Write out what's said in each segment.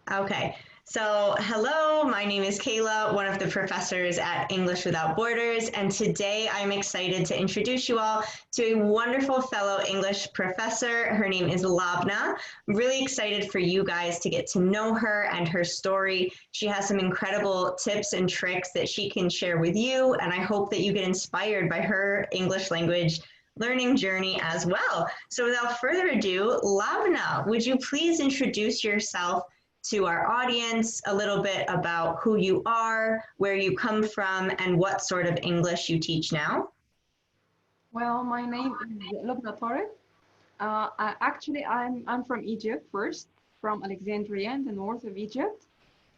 Okay. So, hello, my name is Kayla, one of the professors at English Without Borders, and today I'm excited to introduce you all to a wonderful fellow English professor. Her name is Lobna. I'm really excited for you guys to get to know her and her story. She has some incredible tips and tricks that she can share with you, and I hope that you get inspired by her English language learning journey as well. So, without further ado, Lobna, would you please introduce yourself to our audience a little bit about who you are, where you come from, and what sort of English you teach now? Well, my name is Lobna. I'm from Egypt first, from Alexandria in the north of Egypt.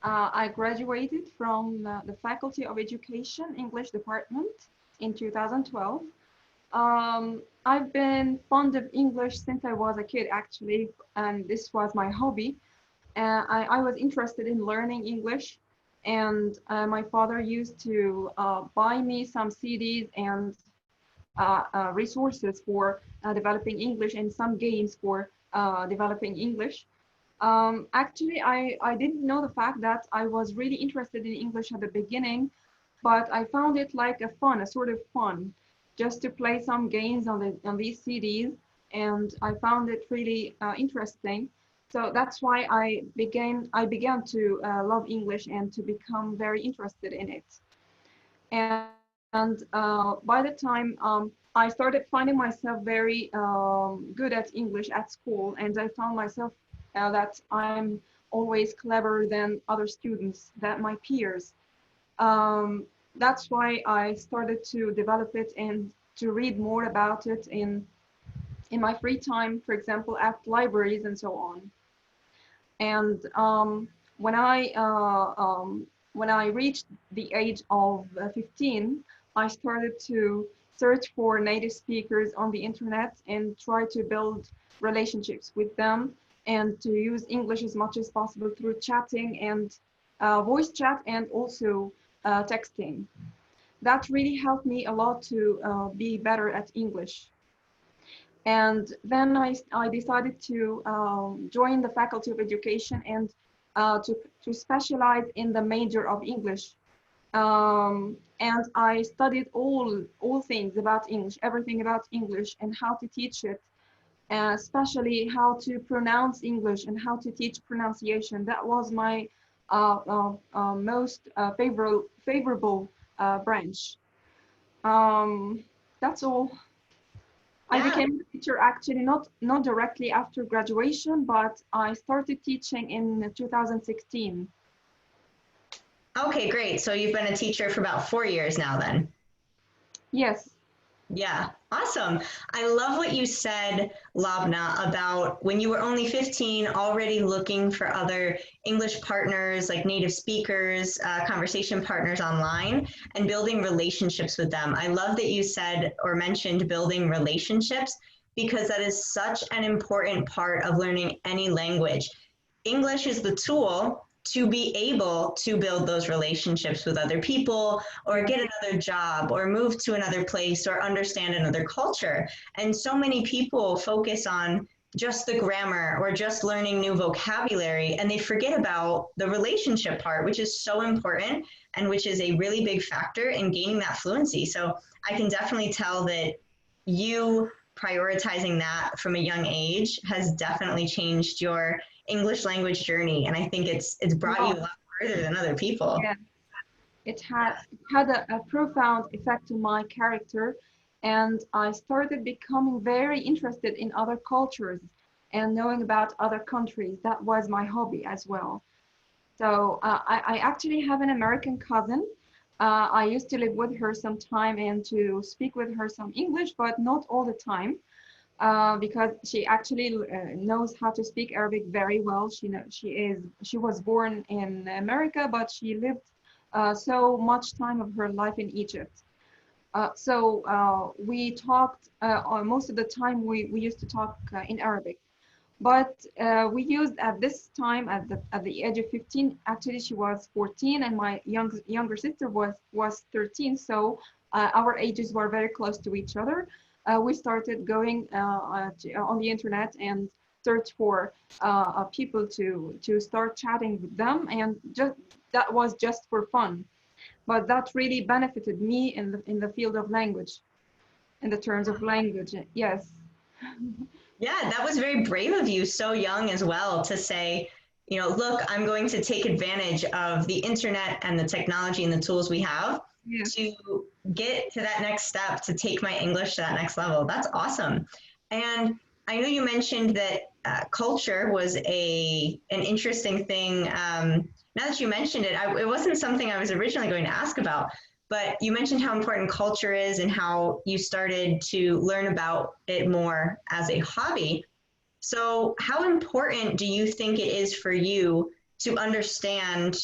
I graduated from the Faculty of Education English Department in 2012. I've been fond of English since I was a kid, actually, and this was my hobby. I was interested in learning English, and my father used to buy me some CDs and resources for developing English and some games for developing English. I didn't know the fact that I was really interested in English at the beginning, but I found it like a sort of fun, just to play some games on these CDs, and I found it really interesting. So that's why I began to love English and to become very interested in it. And by the time I started finding myself very good at English at school, and I found myself that I'm always cleverer than other students, than my peers. That's why I started to develop it and to read more about it in my free time, for example, at libraries and so on. And when I uh, um, when I reached the age of 15, I started to search for native speakers on the internet and try to build relationships with them and to use English as much as possible through chatting and voice chat and also texting. That really helped me a lot to be better at English. And then I decided to join the Faculty of Education and to specialize in the major of English. And I studied all things about English, everything about English and how to teach it, especially how to pronounce English and how to teach pronunciation. That was my most favorable branch. Um, that's all. I Yeah. became a teacher actually not directly after graduation, but I started teaching in 2016. Okay, great. So you've been a teacher for about 4 years now, then. Yes. Yeah, awesome. I love what you said, Lobna, about when you were only 15, already looking for other English partners, like native speakers, conversation partners online, and building relationships with them. I love that you said or mentioned building relationships because that is such an important part of learning any language. English is the tool to be able to build those relationships with other people or Yes. get another job or move to another place or understand another culture. And so many people focus on just the grammar or just learning new vocabulary and they forget about the relationship part, which is so important and which is a really big factor in gaining that fluency. So I can definitely tell that you prioritizing that from a young age has definitely changed your English language journey, and I think it's A brought you a lot. lot further than other people. Yeah. It had a profound effect on my character, and I started becoming very interested in other cultures and knowing about other countries. That was my hobby as well. So I actually have an American cousin. I used to live with her some time and to speak with her some English, but not all the time, because she actually knows how to speak Arabic very well. She was born in America, but she lived so much time of her life in Egypt. So we talked most of the time. We used to talk in Arabic. But we used at this time at the age of 15. Actually, she was 14, and my younger sister was 13. So our ages were very close to each other. We started going on the internet and search for people to start chatting with them, and just that was just for fun. But that really benefited me in the field of language, in the terms of language. Yes. Yeah, that was very brave of you, so young as well, to say, look, I'm going to take advantage of the internet and the technology and the tools we have Yes. to get to that next step, to take my English to that next level. That's awesome. And I know you mentioned that culture was an interesting thing. Now that you mentioned it, it wasn't something I was originally going to ask about, but you mentioned how important culture is and how you started to learn about it more as a hobby. So, how important do you think it is for you to understand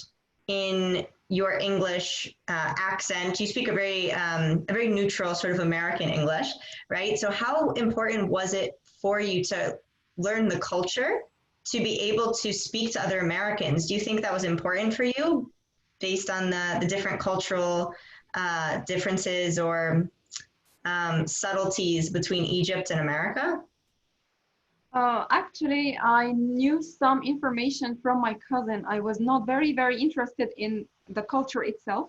in your English accent? You speak a very neutral sort of American English, right? So, how important was it for you to learn the culture to be able to speak to other Americans? Do you think that was important for you based on the different cultural differences or subtleties between Egypt and America? Actually, I knew some information from my cousin. I was not very interested in the culture itself,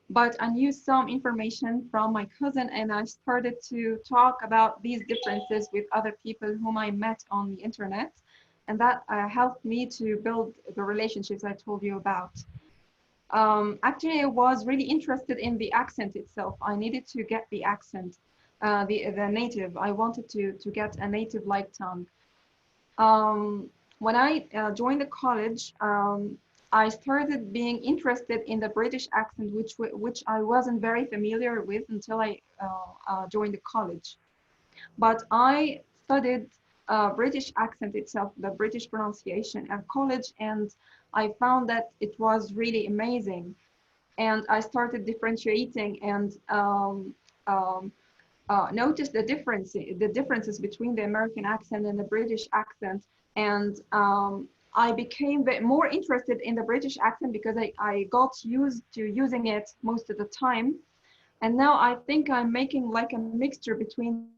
but I knew some information from my cousin, and I started to talk about these differences with other people whom I met on the internet. And that helped me to build the relationships I told you about. Actually, I was really interested in the accent itself. I needed to get the accent, the native. I wanted to get a native-like tongue. When I joined the college, I started being interested in the British accent, which I wasn't very familiar with until I joined the college. But I studied British accent itself, the British pronunciation at college, and I found that it was really amazing. And I started differentiating and noticed the differences between the American accent and the British accent. And I became more interested in the British accent because I got used to using it most of the time. And now I think I'm making like a mixture between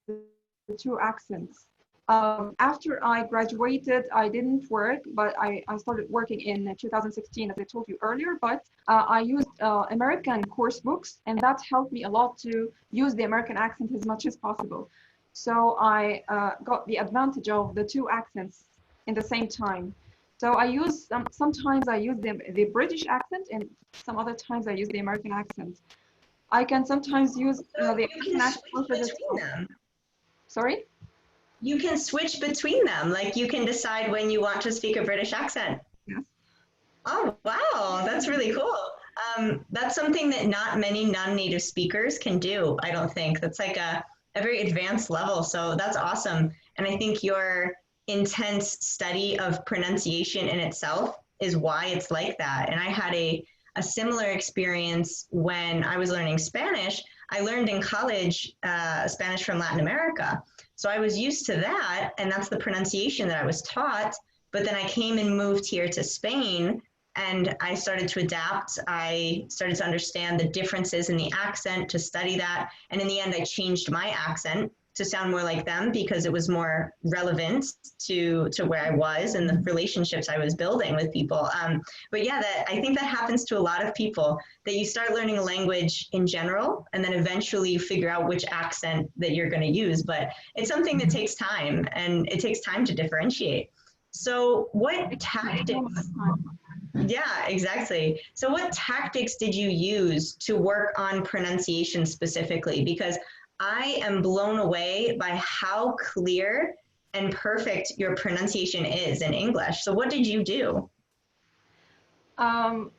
the two accents. After I graduated, I didn't work, but I started working in 2016, as I told you earlier. But I used American course books, and that helped me a lot to use the American accent as much as possible. So I got the advantage of the two accents in the same time. So I use sometimes I use the British accent, and some other times I use the American accent. I can sometimes use So the you American can accent switch for the between them. sorry. You can switch between them. Like you can decide when you want to speak a British accent. Yes. Oh, wow. That's really cool. That's something that not many non-native speakers can do, I don't think. That's like a very advanced level. So that's awesome. And I think your intense study of pronunciation in itself is why it's like that. And I had a similar experience when I was learning Spanish. I learned in college Spanish from Latin America. So I was used to that, and that's the pronunciation that I was taught. But then I came and moved here to Spain, and I started to adapt. I started to understand the differences in the accent, to study that. And in the end, I changed my accent to sound more like them because it was more relevant to where I was and the relationships I was building with people. But yeah, I think that happens to a lot of people, that you start learning a language in general, and then eventually you figure out which accent that you're going to use. But it's something that takes time, and it takes time to differentiate. So, what tactics? Yeah, exactly. So, what tactics did you use to work on pronunciation specifically? Because I am blown away by how clear and perfect your pronunciation is in English. So, what did you do? Um,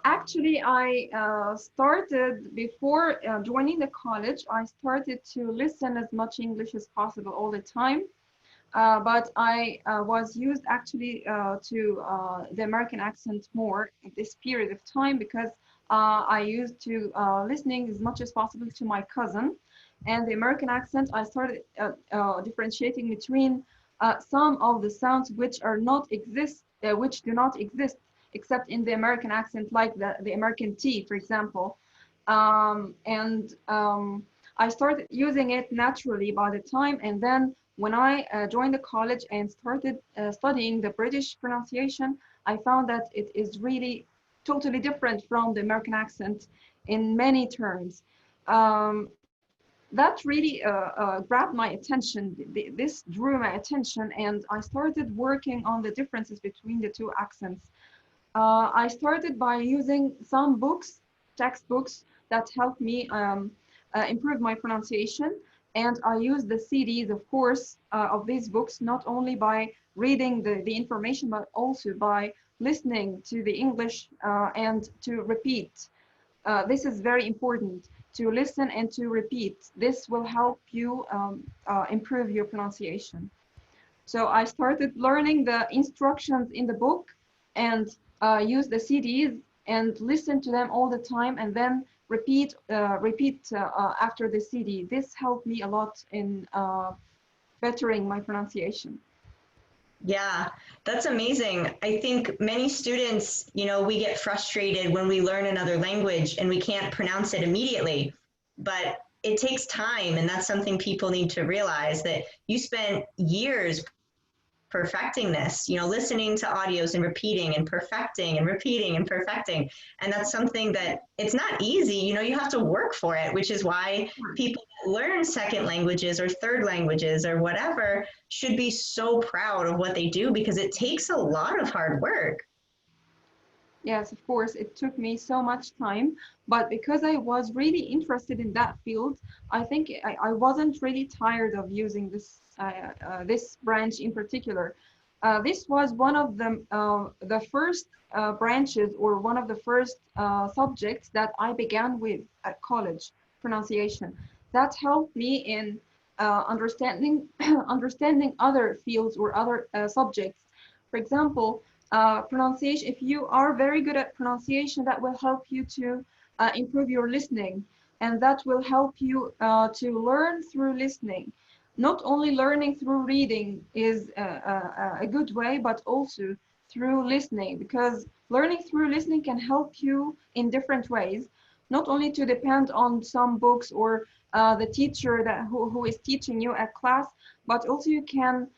Actually, I started before joining the college. I started to listen as much English as possible all the time. But I was used actually to the American accent more at this period of time because I used to listening as much as possible to my cousin, and the American accent. I started differentiating between some of the sounds which are not exist, which do not exist except in the American accent, like the American T, for example, and I started using it naturally by the time, and then when I joined the college and started studying the British pronunciation, I found that it is really totally different from the American accent in many terms. That really grabbed my attention. This drew my attention, and I started working on the differences between the two accents. I started by using some books, textbooks that helped me improve my pronunciation. And I used the CDs, of course, of these books, not only by reading the information, but also by listening to the English and to repeat. This is very important, to listen and to repeat. This will help you improve your pronunciation. So I started learning the instructions in the book and use the CDs and listen to them all the time, and then repeat after the CD. This helped me a lot in bettering my pronunciation. Yeah, that's amazing. I think many students, we get frustrated when we learn another language and we can't pronounce it immediately, but it takes time. And that's something people need to realize, that you spent years perfecting this, listening to audios and repeating and perfecting and repeating and perfecting. And that's something that it's not easy. You have to work for it, which is why people that learn second languages or third languages or whatever should be so proud of what they do, because it takes a lot of hard work. Yes, of course, it took me so much time, but because I was really interested in that field, I think I wasn't really tired of using this branch in particular. This was one of the first branches, or one of the first subjects that I began with at college, pronunciation. That helped me in understanding understanding other fields or other subjects. For example, pronunciation, if you are very good at pronunciation, that will help you to improve your listening, and that will help you to learn through listening. Not only learning through reading is a good way, but also through listening, because learning through listening can help you in different ways, not only to depend on some books or the teacher who is teaching you at class, but also you can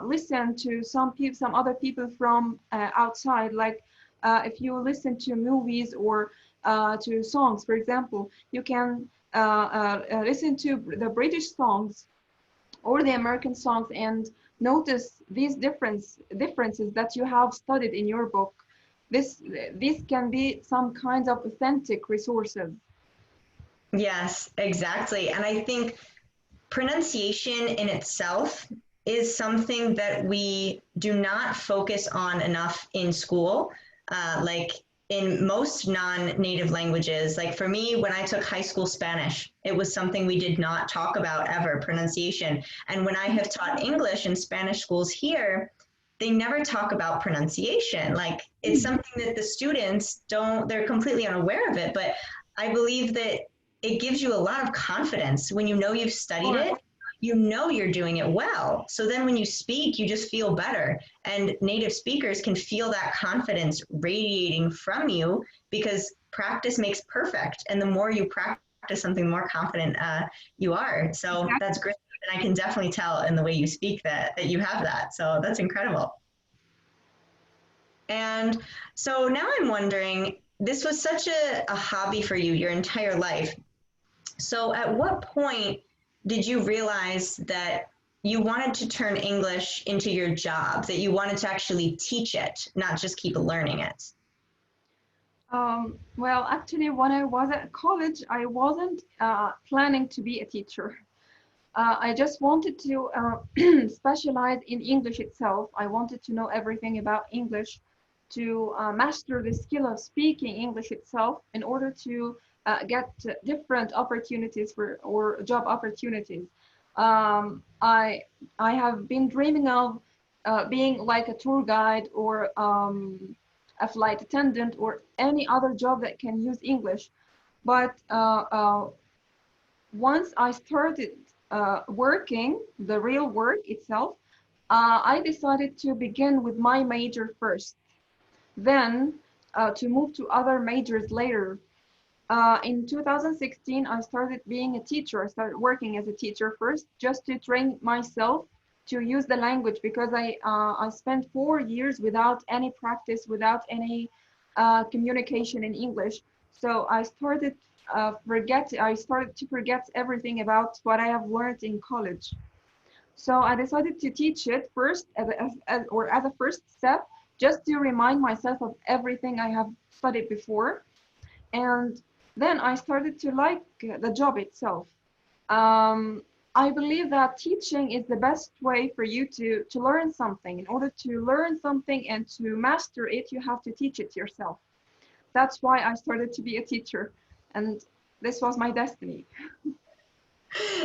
listen to some other people from outside. Like if you listen to movies or to songs, for example, you can listen to the British songs or the American songs and notice these differences that you have studied in your book. This can be some kinds of authentic resources. Yes, exactly. And I think pronunciation in itself is something that we do not focus on enough in school. Like in most non-native languages, like for me, when I took high school Spanish, it was something we did not talk about ever, pronunciation. And when I have taught English in Spanish schools here, they never talk about pronunciation. Like it's something that the students don't, they're completely unaware of it. But I believe that it gives you a lot of confidence when you know you've studied it, you know you're doing it well. So then when you speak, you just feel better. And native speakers can feel that confidence radiating from you, because practice makes perfect. And the more you practice something, the more confident you are. So that's great. And I can definitely tell in the way you speak that you have that. So that's incredible. And so now I'm wondering, this was such a hobby for you your entire life. So at what point did you realize that you wanted to turn English into your job, that you wanted to actually teach it, not just keep learning it? Well, actually, when I was at college, I wasn't planning to be a teacher. I just wanted to specialize in English itself. I wanted to know everything about English, to master the skill of speaking English itself in order to get different opportunities or job opportunities. I have been dreaming of being like a tour guide or a flight attendant or any other job that can use English. But once I started working, the real work itself, I decided to begin with my major first, then to move to other majors later. In 2016, I started being a teacher. I started working as a teacher first, just to train myself to use the language, because I spent 4 years without any practice, without any communication in English. So I started to forget everything about what I have learned in college. So I decided to teach it first as a first step, just to remind myself of everything I have studied before. And then I started to like the job itself. Um, I believe that teaching is the best way for you to learn something. In order to learn something and to master it, you have to teach it yourself. That's why I started to be a teacher, and this was my destiny.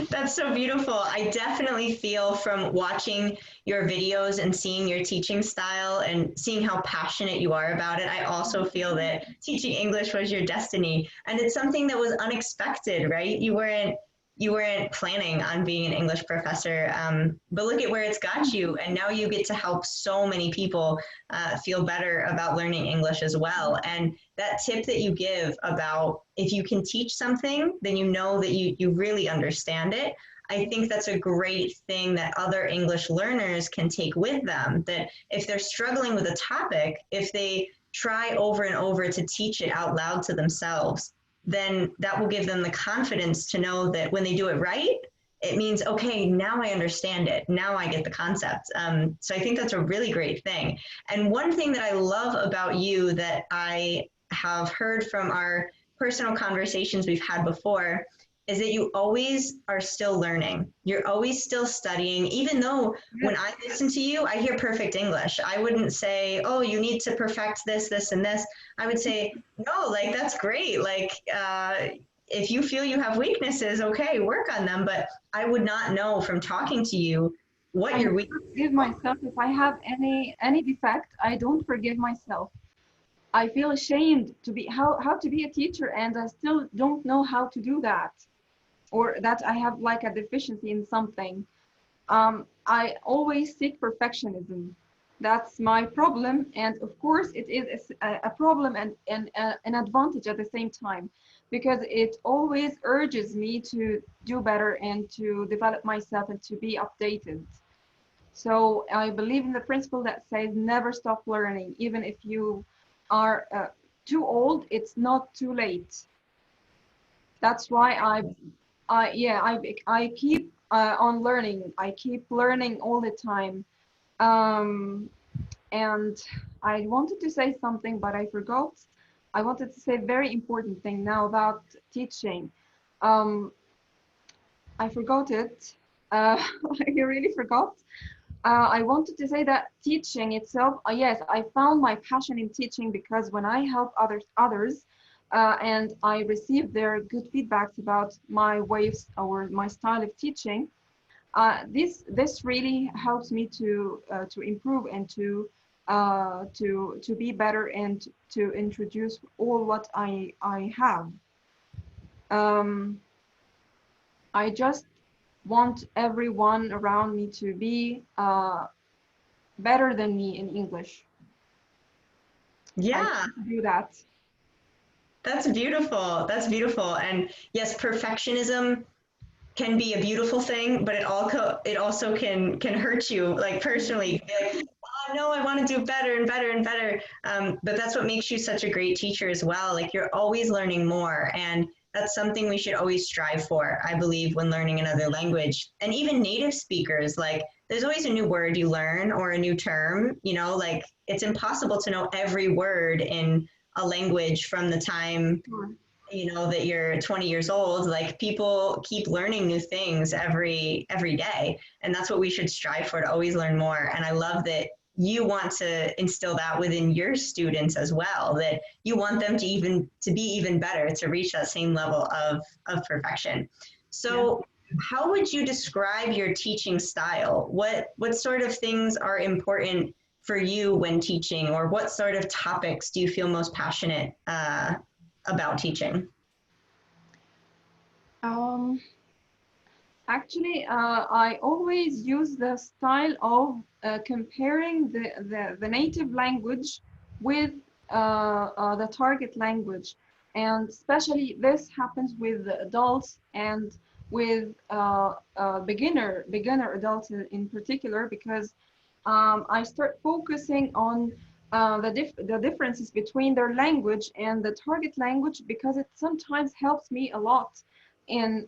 That's so beautiful. I definitely feel from watching your videos and seeing your teaching style and seeing how passionate you are about it. I also feel that teaching English was your destiny. And it's something that was unexpected, right? You weren't planning on being an English professor, but look at where it's got you. And now you get to help so many people feel better about learning English as well. And that tip that you give about if you can teach something, then you know that you really understand it. I think that's a great thing that other English learners can take with them. That if they're struggling with a topic, if they try over and over to teach it out loud to themselves, then that will give them the confidence to know that when they do it right, it means, okay, now I understand it. Now I get the concept. So I think that's a really great thing. And one thing that I love about you that I have heard from our personal conversations we've had before is that you always are still learning. You're always still studying, even though when I listen to you, I hear perfect English. I wouldn't say, oh, you need to perfect this, this, and this. I would say, no, like, that's great. Like, if you feel you have weaknesses, okay, work on them. But I would not know from talking to you what I your never weaknesses forgive myself if I have any defect. I don't forgive myself. I feel ashamed to be how to be a teacher, and I still don't know how to do that, or that I have like a deficiency in something. I always seek perfectionism. That's my problem, and of course, it is a problem and an advantage at the same time, because it always urges me to do better and to develop myself and to be updated. So I believe in the principle that says never stop learning, even if you are too old, it's not too late. That's why I keep on learning. I keep learning all the time. Um, and I wanted to say something, but I forgot. I wanted to say a very important thing now about teaching. Um, I forgot it. I really forgot. I wanted to say that teaching itself, yes, I found my passion in teaching because when I help others, and I receive their good feedbacks about my ways or my style of teaching, this really helps me to improve and to be better and to introduce all what I have. Um, I just want everyone around me to be better than me in English. I Yeah, try to do that. that's beautiful. That's beautiful. And yes, perfectionism can be a beautiful thing, but it also can hurt you, like personally. Be like, oh no, I want to do better and better and better. But that's what makes you such a great teacher as well. Like you're always learning more, and that's something we should always strive for. I believe when learning another language, and even native speakers, like there's always a new word you learn or a new term. Like it's impossible to know every word in a language from the time Sure. that you're 20 years old. Like people keep learning new things every day, and that's what we should strive for, to always learn more. And I love that you want to instill that within your students as well, that you want them to be even better, to reach that same level of perfection. Yeah. So how would you describe your teaching style? What sort of things are important for you when teaching, or what sort of topics do you feel most passionate about teaching? Um, Actually, I always use the style of comparing the native language with the target language. And especially this happens with the adults and with beginner adults in particular, because I start focusing on the differences between their language and the target language, because it sometimes helps me a lot in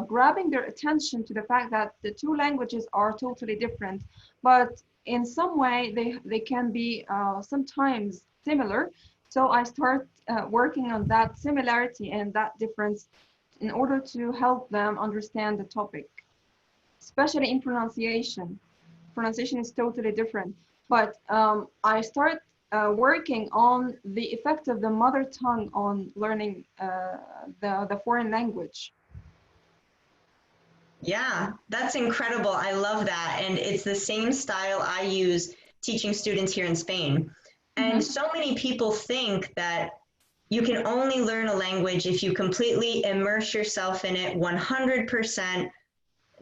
grabbing their attention to the fact that the two languages are totally different, but in some way they can be sometimes similar. So I start working on that similarity and that difference in order to help them understand the topic, especially in pronunciation. Pronunciation is totally different, but I start working on the effect of the mother tongue on learning the foreign language. Yeah, that's incredible. I love that. And it's the same style I use teaching students here in Spain. And Mm-hmm. so many people think that you can only learn a language if you completely immerse yourself in it 100%,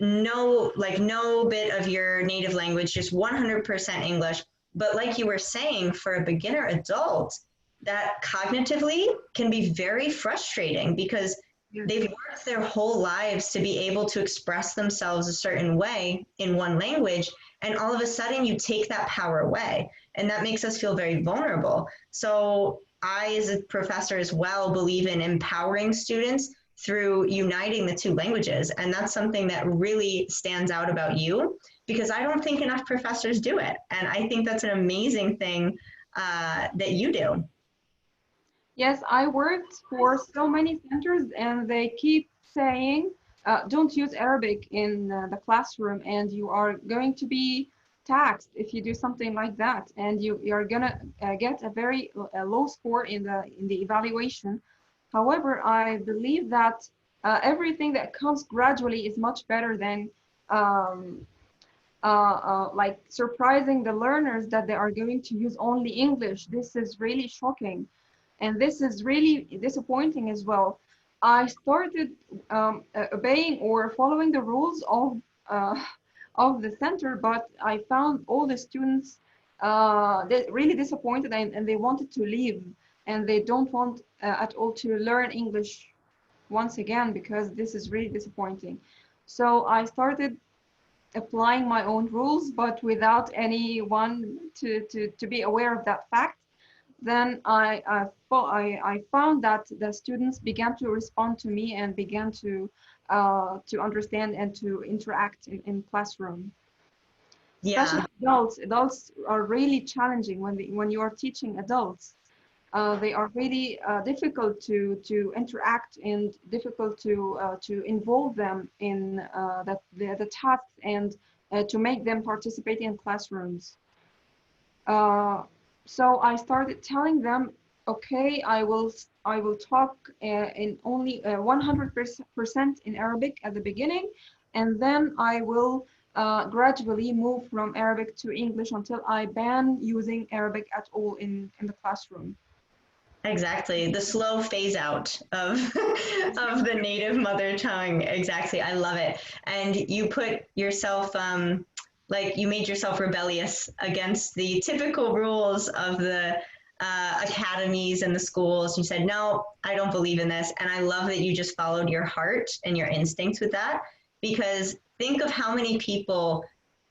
no bit of your native language, just 100% English. But like you were saying, for a beginner adult, that cognitively can be very frustrating because Yes. they've worked their whole lives to be able to express themselves a certain way in one language. And all of a sudden, you take that power away. And that makes us feel very vulnerable. So, I, as a professor as well, believe in empowering students through uniting the two languages. And that's something that really stands out about you because I don't think enough professors do it. And I think that's an amazing thing that you do. Yes, I worked for so many centers and they keep saying, don't use Arabic in the classroom and you are going to be taxed if you do something like that. And you're gonna get a very low score in the evaluation. However, I believe that everything that comes gradually is much better than um, like surprising the learners that they are going to use only English. This is really shocking. And this is really disappointing as well. I started obeying or following the rules uh, of the center, but I found all the students really disappointed and they wanted to leave and they don't want at all to learn English once again because this is really disappointing. So I started applying my own rules, but without anyone to be aware of that fact. Then I found that the students began to respond to me and began to understand and to interact in classroom. Especially Yeah. adults. Adults are really challenging when you are teaching adults. They are really difficult to interact and difficult to involve them in the tasks and to make them participate in classrooms. Uh, so I started telling them, okay, I will talk in only 100% in Arabic at the beginning, and then I will gradually move from Arabic to English until I ban using Arabic at all in the classroom. Exactly. The slow phase out of of the native mother tongue. Exactly. I love it. And you put yourself like you made yourself rebellious against the typical rules of the academies and the schools. You said, no, I don't believe in this. And I love that you just followed your heart and your instincts with that because think of how many people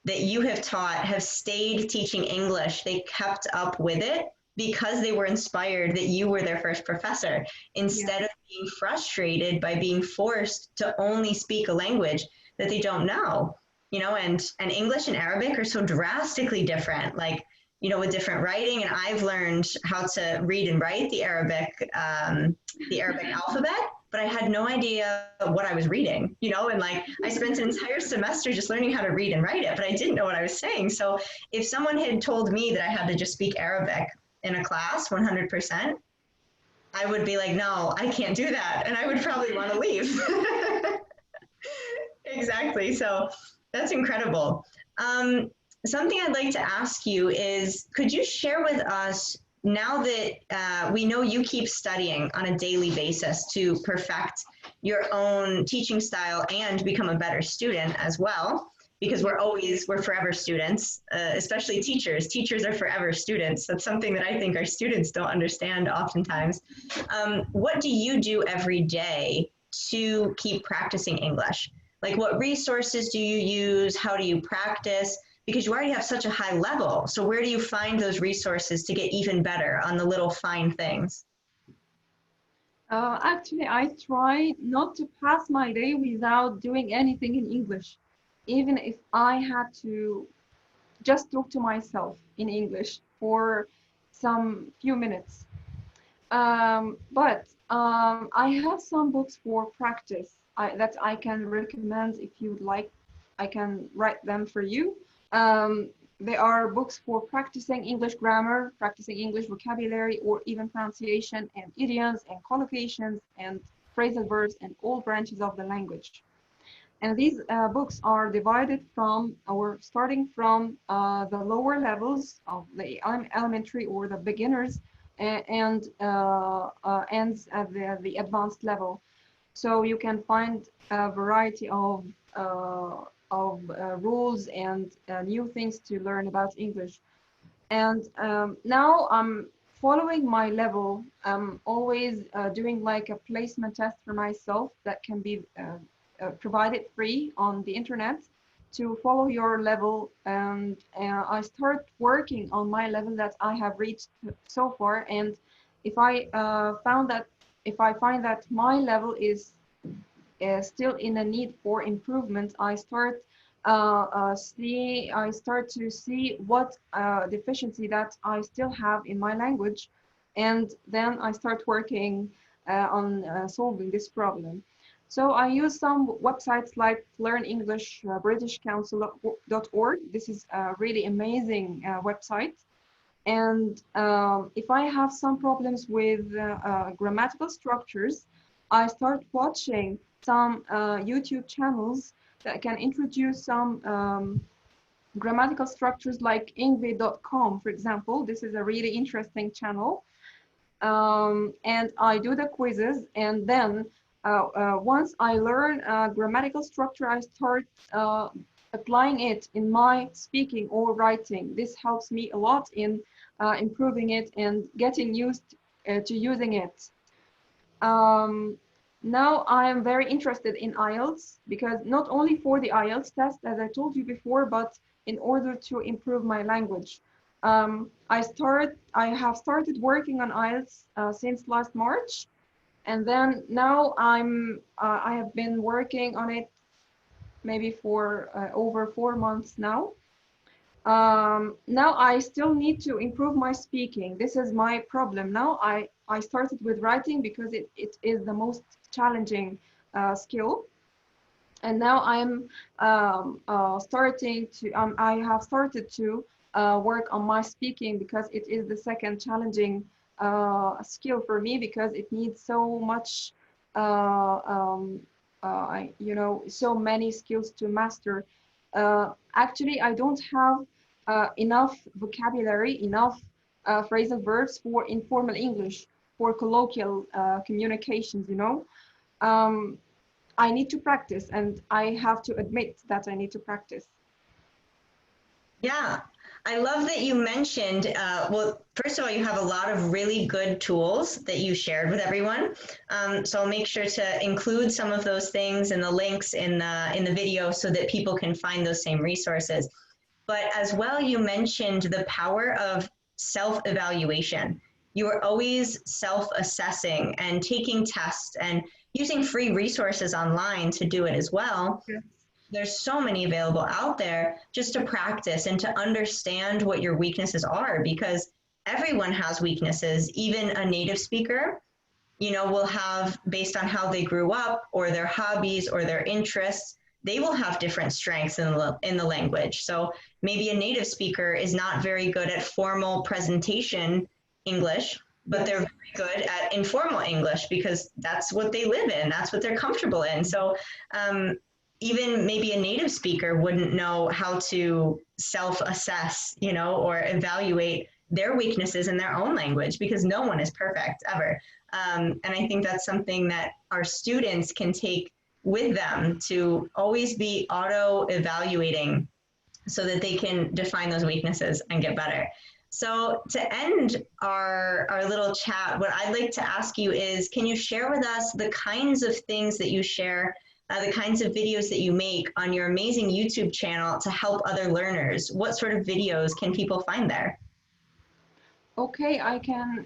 that you have taught have stayed teaching English. They kept up with it because they were inspired that you were their first professor Yeah. instead of being frustrated by being forced to only speak a language that they don't know, and English and Arabic are so drastically different, like, with different writing. And I've learned how to read and write the Arabic alphabet, but I had no idea what I was reading, and like I spent an entire semester just learning how to read and write it, but I didn't know what I was saying. So if someone had told me that I had to just speak Arabic in a class 100%, I would be like, no, I can't do that. And I would probably want to leave. Exactly. So that's incredible. Something I'd like to ask you is could you share with us now that we know you keep studying on a daily basis to perfect your own teaching style and become a better student as well? because we're forever students, especially teachers. Teachers are forever students. That's something that I think our students don't understand oftentimes. What do you do every day to keep practicing English? Like, what resources do you use? How do you practice? Because you already have such a high level. So where do you find those resources to get even better on the little fine things? Actually, I try not to pass my day without doing anything in English, even if I had to just talk to myself in English for some few minutes. But I have some books for practice that I can recommend if you'd like. I can write them for you. Um, they are books for practicing English grammar, practicing English vocabulary, or even pronunciation and idioms and collocations and phrasal verbs and all branches of the language. And these books are divided from, or starting from the lower levels of the elementary or the beginners and ends at the advanced level. So you can find a variety of rules and new things to learn about English. And now I'm following my level. I'm always doing like a placement test for myself that can be provided free on the internet to follow your level. And I start working on my level that I have reached so far. And if I if I find that my level is still in a need for improvement, I start to see what deficiency that I still have in my language, and then I start working on solving this problem. So I use some websites like Learn English British Council.org. This is a really amazing website. And if I have some problems with grammatical structures, I start watching some YouTube channels that can introduce some grammatical structures like ingve.com, for example. This is a really interesting channel. And I do the quizzes, and then once I learn grammatical structure, I start applying it in my speaking or writing. This helps me a lot in improving it and getting used to using it. Now I am very interested in IELTS, because not only for the IELTS test, as I told you before, but in order to improve my language. I have started working on IELTS since last March, and then now I have been working on it maybe for over 4 months now. Now I still need to improve my speaking. This is my problem. Now I started with writing because it is the most challenging skill. And now I'm I have started to work on my speaking, because it is the second challenging skill for me, because it needs so much, so many skills to master. Actually, I don't have enough vocabulary, enough phrasal verbs for informal English, for colloquial communications, Um, I need to practice, and I have to admit that I need to practice. Yeah, I love that you mentioned, well, first of all, you have a lot of really good tools that you shared with everyone. So I'll make sure to include some of those things and the links in the video so that people can find those same resources. But as well, you mentioned the power of self-evaluation. You are always self-assessing and taking tests and using free resources online to do it as well. Yes. There's so many available out there just to practice and to understand what your weaknesses are, because everyone has weaknesses. Even a native speaker, will have, based on how they grew up or their hobbies or their interests, they will have different strengths in the language. So maybe a native speaker is not very good at formal presentation English, but they're very good at informal English because that's what they live in. That's what they're comfortable in. So even maybe a native speaker wouldn't know how to self-assess, or evaluate their weaknesses in their own language, because no one is perfect ever. And I think that's something that our students can take with them to always be auto-evaluating so that they can define those weaknesses and get better. So to end our little chat, what I'd like to ask you is, can you share with us the kinds of things that you share, the kinds of videos that you make on your amazing YouTube channel to help other learners? What sort of videos can people find there? Okay, I can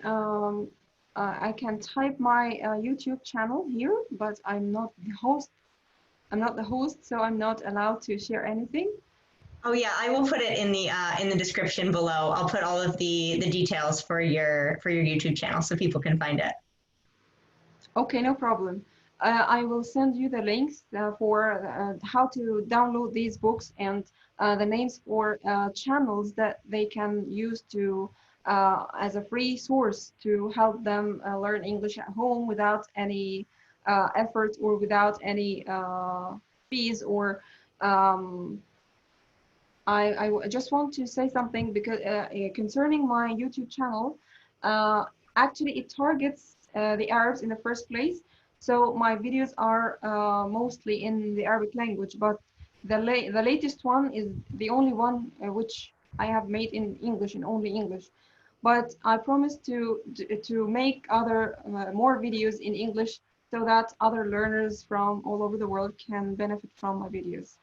type my YouTube channel here, but I'm not the host. I'm not the host, so I'm not allowed to share anything. Oh yeah, I will put it in the description below. I'll put all of the details for your YouTube channel so people can find it. Okay, no problem. I will send you the links for how to download these books and the names for channels that they can use to as a free source to help them learn English at home without any effort or without any fees or I just want to say something because concerning my YouTube channel, actually it targets the Arabs in the first place. So my videos are mostly in the Arabic language, but the latest one is the only one which I have made in English and only English. But I promise to make other more videos in English so that other learners from all over the world can benefit from my videos.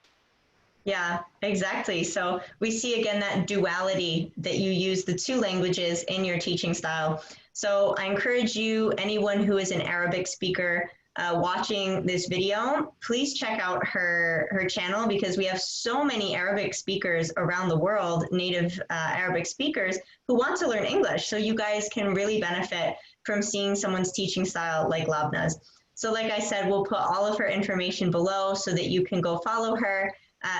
Yeah, exactly. So we see again that duality that you use the two languages in your teaching style. So I encourage you, anyone who is an Arabic speaker watching this video, please check out her channel because we have so many Arabic speakers around the world, native Arabic speakers who want to learn English. So you guys can really benefit from seeing someone's teaching style like Lobna's. So like I said, we'll put all of her information below so that you can go follow her,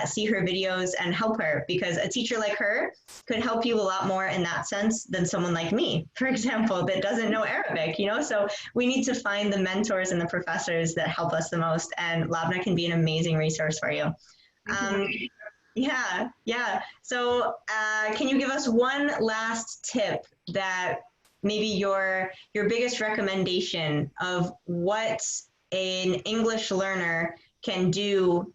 see her videos and help her, because a teacher like her could help you a lot more in that sense than someone like me, for example, that doesn't know Arabic, you know? So we need to find the mentors and the professors that help us the most, and Lobna can be an amazing resource for you. Yeah. So can you give us one last tip that maybe your biggest recommendation of what an English learner can do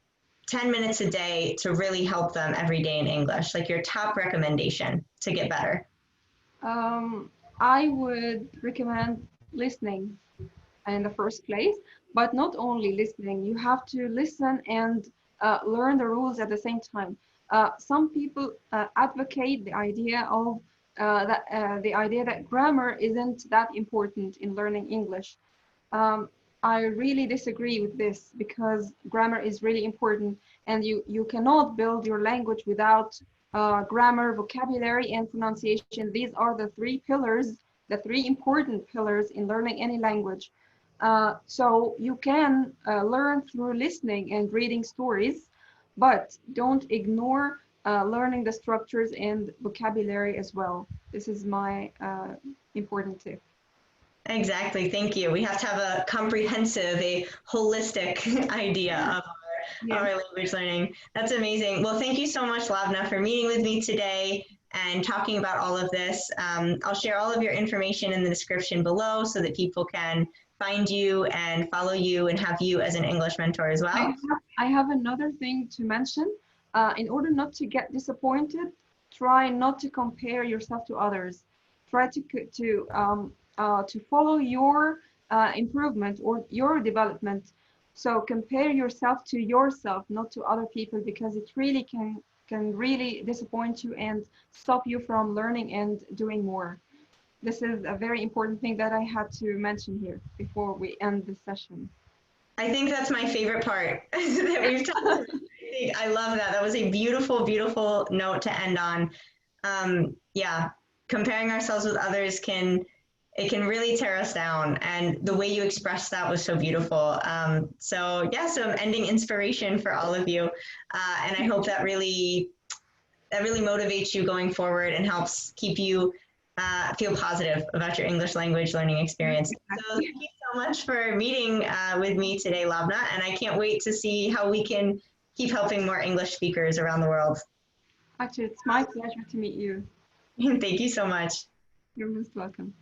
10 minutes a day to really help them every day in English, like your top recommendation to get better? Um, I would recommend listening in the first place, but not only listening. You have to listen and learn the rules at the same time. Some people advocate the idea that grammar isn't that important in learning English. Um, I really disagree with this because grammar is really important, and you cannot build your language without grammar, vocabulary, and pronunciation. These are the three pillars, the three important pillars in learning any language. So you can learn through listening and reading stories, but don't ignore learning the structures and vocabulary as well. This is my important tip. Exactly. Thank you. We have to have a comprehensive, a holistic idea of Yeah. our language learning. That's amazing. Well, thank you so much, Lavna, for meeting with me today and talking about all of this. I'll share all of your information in the description below so that people can find you and follow you and have you as an English mentor as well. I have another thing to mention. In order not to get disappointed, try not to compare yourself to others. Try to follow your improvement or your development. So compare yourself to yourself, not to other people, because it really can really disappoint you and stop you from learning and doing more. This is a very important thing that I had to mention here before we end the session. I think that's my favorite part that we've talked about. I love that. That was a beautiful, beautiful note to end on. Yeah, comparing ourselves with others can really tear us down, and the way you expressed that was so beautiful. So yeah, some ending inspiration for all of you, and I hope that really motivates you going forward and helps keep you feel positive about your English language learning experience. So thank you so much for meeting with me today, Lobna, and I can't wait to see how we can keep helping more English speakers around the world. Actually, it's my pleasure to meet you. Thank you so much. You're most welcome.